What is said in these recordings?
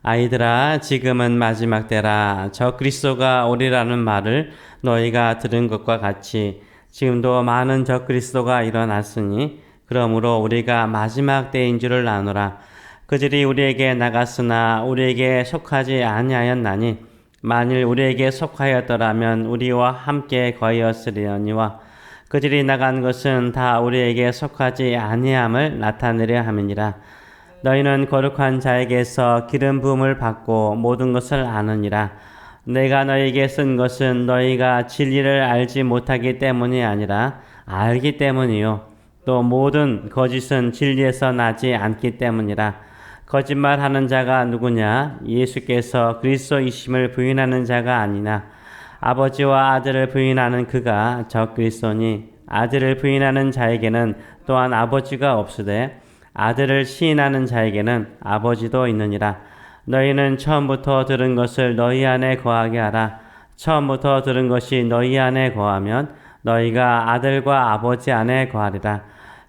아이들아, 지금은 마지막 때라. 저 그리스도가 오리라는 말을 너희가 들은 것과 같이 지금도 많은 저 그리스도가 일어났으니 그러므로 우리가 마지막 때인 줄을 아노라. 그들이 우리에게 나갔으나 우리에게 속하지 아니하였나니 만일 우리에게 속하였더라면 우리와 함께 거하였으려니와 그들이 나간 것은 다 우리에게 속하지 아니함을 나타내려 함이니라. 너희는 거룩한 자에게서 기름 부음을 받고 모든 것을 아느니라. 내가 너희에게 쓴 것은 너희가 진리를 알지 못하기 때문이 아니라 알기 때문이요. 또 모든 거짓은 진리에서 나지 않기 때문이라. 거짓말하는 자가 누구냐? 예수께서 그리스도이심을 부인하는 자가 아니나 아버지와 아들을 부인하는 그가 저 그리스도니 아들을 부인하는 자에게는 또한 아버지가 없으되 아들을 시인하는 자에게는 아버지도 있느니라. 너희는 처음부터 들은 것을 너희 안에 거하게 하라. 처음부터 들은 것이 너희 안에 거하면 너희가 아들과 아버지 안에 거하리라.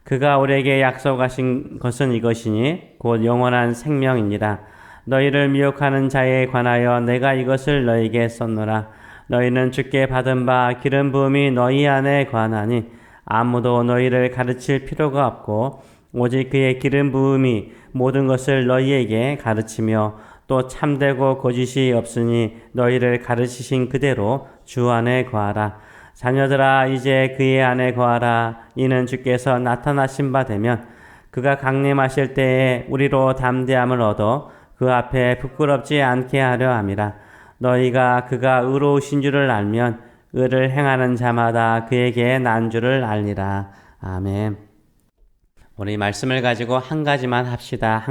그가 우리에게 약속하신 것은 이것이니 곧 영원한 생명이니라. 너희를 미혹하는 자에 관하여 내가 이것을 너희에게 썼노라. 너희는 주께 받은 바 기름 부음이 너희 안에 거하나니 아무도 너희를 가르칠 필요가 없고 오직 그의 기름 부음이 모든 것을 너희에게 가르치며 또 참되고 거짓이 없으니 너희를 가르치신 그대로 주 안에 거하라. 자녀들아, 이제 그의 안에 거하라. 이는 주께서 나타나신 바 되면 그가 강림하실 때에 우리로 담대함을 얻어 그 앞에 부끄럽지 않게 하려 함이라. 너희가 그가 의로우신 줄을 알면 의를 행하는 자마다 그에게 난 줄을 알리라. 아멘. 우리 말씀을 가지고 한 가지만 합시다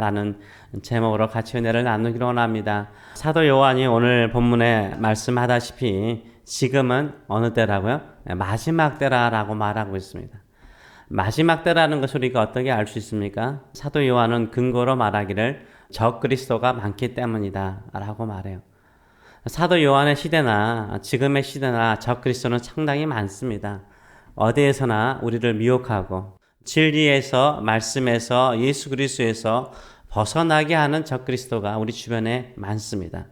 라는 제목으로 같이 은혜를 나누기로 원합니다. 사도 요한이 오늘 본문에 말씀하다시피 지금은 어느 때라고요? 마지막 때라고 말하고 있습니다. 마지막 때라는 것을 우리가 어떻게 알 수 있습니까? 사도 요한은 근거로 말하기를 적 그리스도가 많기 때문이다 라고 말해요. 사도 요한의 시대나 지금의 시대나 적 그리스도는 상당히 많습니다. 어디에서나 우리를 미혹하고 진리에서 말씀에서 예수 그리스도에서 벗어나게 하는 적 그리스도가 우리 주변에 많습니다.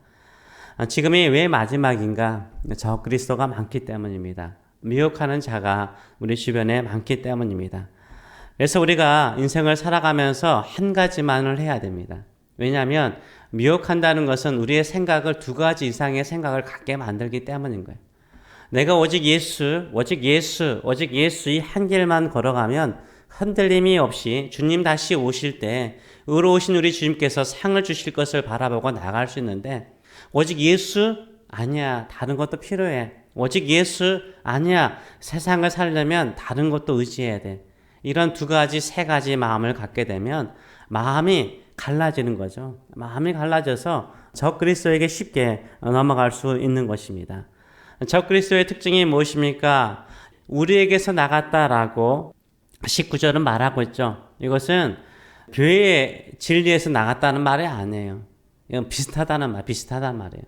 지금이 왜 마지막인가? 적 그리스도가 많기 때문입니다. 미혹하는 자가 우리 주변에 많기 때문입니다. 그래서 우리가 인생을 살아가면서 한 가지만을 해야 됩니다. 왜냐하면 미혹한다는 것은 우리의 생각을 두 가지 이상의 생각을 갖게 만들기 때문인 거예요. 내가 오직 예수 이 한 길만 걸어가면 흔들림이 없이 주님 다시 오실 때 의로우신 우리 주님께서 상을 주실 것을 바라보고 나갈 수 있는데 오직 예수? 아니야. 다른 것도 필요해. 오직 예수? 아니야. 세상을 살려면 다른 것도 의지해야 돼. 이런 두 가지, 세 가지 마음을 갖게 되면 마음이 갈라지는 거죠. 마음이 갈라져서 적 그리스도에게 쉽게 넘어갈 수 있는 것입니다. 적 그리스도의 특징이 무엇입니까? 우리에게서 나갔다라고 19절은 말하고 있죠. 이것은 교회의 진리에서 나갔다는 말이 아니에요. 이건 비슷하다는 말이에요.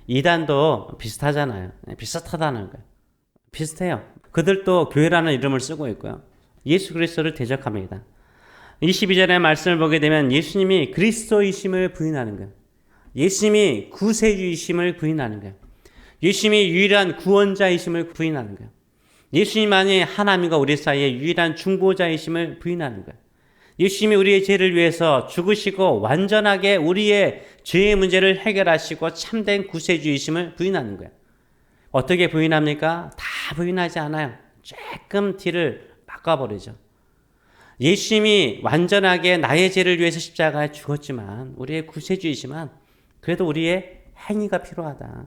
이단도 비슷하잖아요. 비슷하다는 거예요. 비슷해요. 그들도 교회라는 이름을 쓰고 있고요. 예수 그리스도를 대적합니다. 22절의 말씀을 보게 되면 예수님이 그리스도이심을 부인하는 거예요. 예수님이 구세주이심을 부인하는 거예요. 예수님이 유일한 구원자이심을 부인하는 거예요. 예수님만이 하나님과 우리 사이의 유일한 중보자이심을 부인하는 거예요. 예수님이 우리의 죄를 위해서 죽으시고 완전하게 우리의 죄의 문제를 해결하시고 참된 구세주이심을 부인하는 거예요. 어떻게 부인합니까? 다 부인하지 않아요. 조금 뒤를 바꿔버리죠. 예수님이 완전하게 나의 죄를 위해서 십자가에 죽었지만 우리의 구세주이지만 그래도 우리의 행위가 필요하다.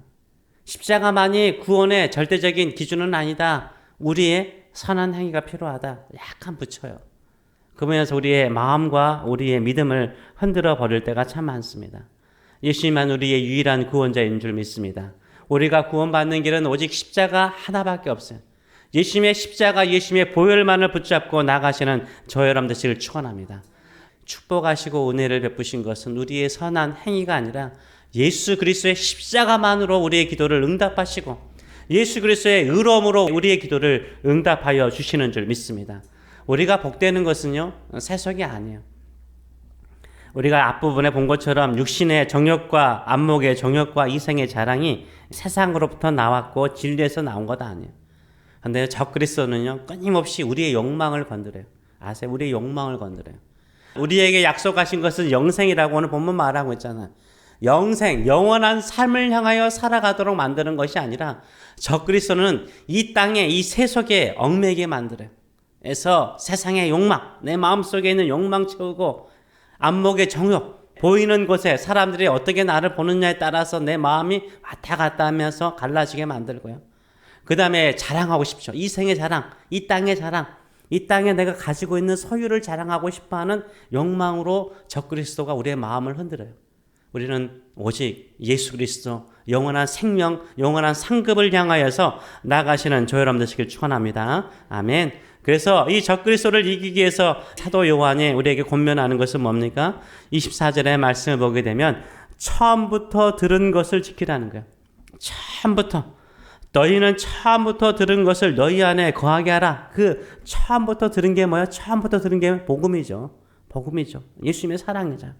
십자가만이 구원의 절대적인 기준은 아니다. 우리의 선한 행위가 필요하다. 약간 붙여요. 그러면서 우리의 마음과 우리의 믿음을 흔들어 버릴 때가 참 많습니다. 예수님만 우리의 유일한 구원자인 줄 믿습니다. 우리가 구원받는 길은 오직 십자가 하나밖에 없어요. 예수님의 십자가, 예수님의 보혈만을 붙잡고 나가시는 저 여러분 되시길 축원합니다. 축복하시고 은혜를 베푸신 것은 우리의 선한 행위가 아니라 예수 그리스도의 십자가만으로 우리의 기도를 응답하시고 예수 그리스도의 의로움으로 우리의 기도를 응답하여 주시는 줄 믿습니다. 우리가 복되는 것은요, 세속이 아니에요. 우리가 앞부분에 본 것처럼 육신의 정욕과 안목의 정욕과 이생의 자랑이 세상으로부터 나왔고 진리에서 나온 것 아니에요. 근데 적그리스도는요, 끊임없이 우리의 욕망을 건드려요. 아세요? 우리의 욕망을 건드려요. 우리에게 약속하신 것은 영생이라고 오늘 본문 말하고 있잖아요. 영생, 영원한 삶을 향하여 살아가도록 만드는 것이 아니라 적그리스도는 이 땅에 이 세속에 얽매이게 만들어요. 그래서 세상의 욕망, 내 마음속에 있는 욕망 채우고 안목의 정욕, 보이는 곳에 사람들이 어떻게 나를 보느냐에 따라서 내 마음이 왔다 갔다 하면서 갈라지게 만들고요. 그 다음에 자랑하고 싶죠. 이 생의 자랑, 이 땅의 자랑, 이 땅에 내가 가지고 있는 소유를 자랑하고 싶어하는 욕망으로 적그리스도가 우리의 마음을 흔들어요. 우리는 오직 예수 그리스도 영원한 생명, 영원한 상급을 향하여서 나가시는 저 여러분 되시길 축원합니다. 아멘. 그래서 이 적그리스도를 이기기 위해서 사도 요한이 우리에게 권면하는 것은 뭡니까? 24절의 말씀을 보게 되면 처음부터 들은 것을 지키라는 거예요. 처음부터. 너희는 처음부터 들은 것을 너희 안에 거하게 하라. 그 처음부터 들은 게 뭐야? 처음부터 들은 게 복음이죠. 복음이죠. 예수님의 사랑이죠.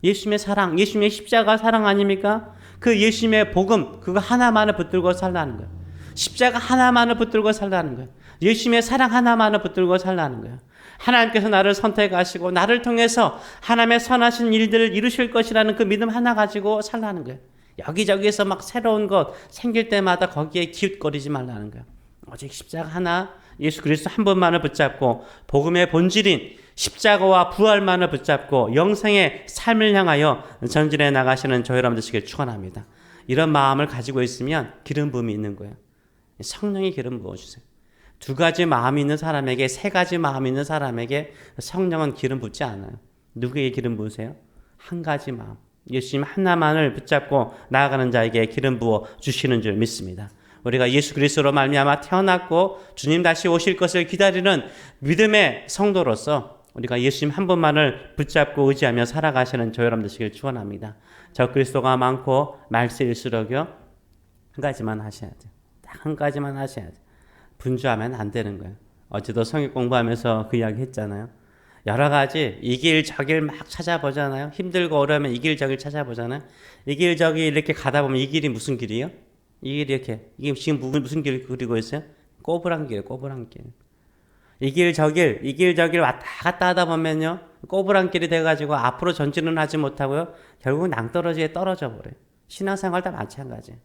예수님의 사랑, 예수님의 십자가 사랑 아닙니까? 그 예수님의 복음, 그거 하나만을 붙들고 살라는 거예요. 십자가 하나만을 붙들고 살라는 거예요. 예수님의 사랑 하나만을 붙들고 살라는 거예요. 하나님께서 나를 선택하시고 나를 통해서 하나님의 선하신 일들을 이루실 것이라는 그 믿음 하나 가지고 살라는 거예요. 여기저기에서 막 새로운 것 생길 때마다 거기에 기웃거리지 말라는 거예요. 오직 십자가 하나, 예수 그리스도 한 분만을 붙잡고 복음의 본질인 십자가와 부활만을 붙잡고 영생의 삶을 향하여 전진해 나가시는 저 여러분 되시길 축원합니다. 이런 마음을 가지고 있으면 기름 부음이 있는 거예요. 성령이 기름 부어주세요. 두 가지 마음이 있는 사람에게, 세 가지 마음이 있는 사람에게 성령은 기름 붓지 않아요. 누구에게 기름 부으세요? 한 가지 마음. 예수님 하나만을 붙잡고 나아가는 자에게 기름 부어 주시는 줄 믿습니다. 우리가 예수 그리스도로 말미암아 태어났고 주님 다시 오실 것을 기다리는 믿음의 성도로서 우리가 예수님 한 분만을 붙잡고 의지하며 살아가시는 저 여러분 되시길 축원합니다. 적그리스도가 많고 말세일수록요 한 가지만 하셔야 돼요. 딱 한 가지만 하셔야 돼요. 분주하면 안 되는 거예요. 어제도 성경 공부하면서 그 이야기 했잖아요. 여러 가지 이 길 저 길 막 찾아보잖아요. 힘들고 어려우면 이 길 저 길 찾아보잖아요. 이 길 저길 이렇게 가다 보면 이 길이 무슨 길이요? 이 길이 이렇게 이게 지금 무슨 길 그리고 있어요? 꼬부랑 길, 꼬부랑 길. 이 길 저 길, 이 길 저 길 왔다 갔다 하다 보면요 꼬부랑 길이 돼가지고 앞으로 전진은 하지 못하고요 결국 낭떠러지에 떨어져 버려요. 신앙생활도 마찬가지예요.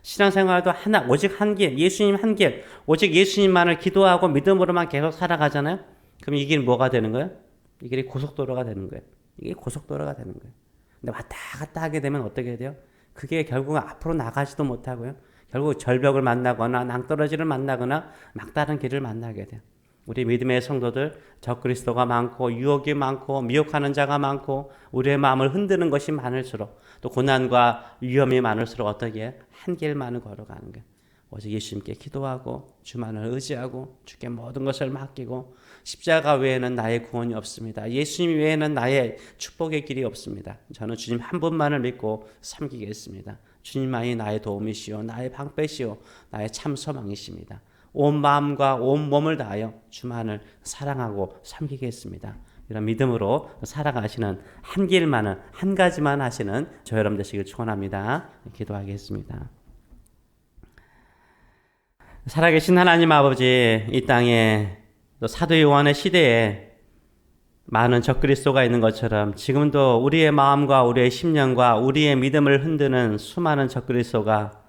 신앙생활도 하나 오직 한 길, 예수님 한 길, 오직 예수님만을 기도하고 믿음으로만 계속 살아가잖아요. 그럼 이 길 뭐가 되는 거예요? 이 길이 고속도로가 되는 거예요. 이게 고속도로가 되는 거예요. 근데 왔다 갔다 하게 되면 어떻게 돼요? 그게 결국 앞으로 나가지도 못하고요. 결국 절벽을 만나거나 낭떠러지를 만나거나 막다른 길을 만나게 돼요. 우리 믿음의 성도들 적그리스도가 많고 유혹이 많고 미혹하는 자가 많고 우리의 마음을 흔드는 것이 많을수록 또 고난과 위험이 많을수록 어떻게 한 길만을 걸어가는 거예요. 오직 예수님께 기도하고 주만을 의지하고 주께 모든 것을 맡기고 십자가 외에는 나의 구원이 없습니다. 예수님 외에는 나의 축복의 길이 없습니다. 저는 주님 한 분만을 믿고 섬기겠습니다. 주님만이 나의 도움이시오 나의 방패시오 나의 참 소망이십니다. 온 마음과 온 몸을 다하여 주만을 사랑하고 섬기겠습니다. 이런 믿음으로 살아가시는 한 길만은 한 가지만 하시는 저 여러분 되시길 축원합니다. 기도하겠습니다. 살아계신 하나님 아버지, 이 땅에 또 사도 요한의 시대에 많은 적그리스도가 있는 것처럼 지금도 우리의 마음과 우리의 심령과 우리의 믿음을 흔드는 수많은 적그리스도가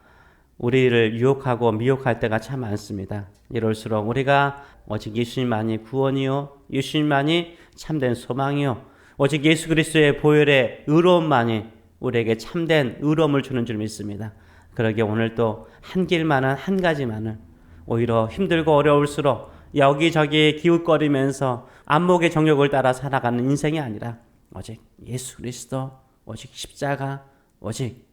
우리를 유혹하고 미혹할 때가 참 많습니다. 이럴수록 우리가 오직 예수님만이 구원이요 예수님만이 참된 소망이요 오직 예수 그리스도의 보혈의 의로움만이 우리에게 참된 의로움을 주는 줄 믿습니다. 그러기에 오늘 또 한 길만은 한 가지만을 오히려 힘들고 어려울수록 여기저기 기웃거리면서 안목의 정욕을 따라 살아가는 인생이 아니라 오직 예수 그리스도 오직 십자가 오직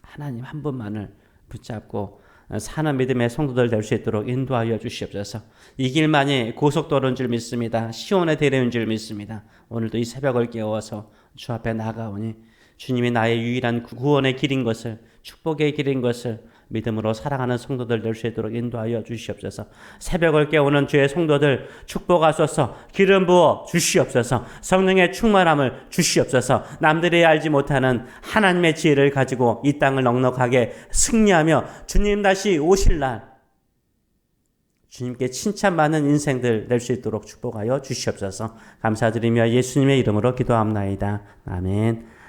하나님 한 분만을 붙잡고 사는 믿음의 성도들 될 수 있도록 인도하여 주시옵소서. 이 길만이 고속도로인 줄 믿습니다. 시온의 대로인 줄 믿습니다. 오늘도 이 새벽을 깨워서 주 앞에 나가오니 주님이 나의 유일한 구원의 길인 것을 축복의 길인 것을 믿음으로 살아가는 성도들 될 수 있도록 인도하여 주시옵소서. 새벽을 깨우는 주의 성도들 축복하소서. 기름 부어 주시옵소서. 성령의 충만함을 주시옵소서. 남들이 알지 못하는 하나님의 지혜를 가지고 이 땅을 넉넉하게 승리하며 주님 다시 오실 날 주님께 칭찬받는 인생들 될 수 있도록 축복하여 주시옵소서. 감사드리며 예수님의 이름으로 기도합나이다. 아멘.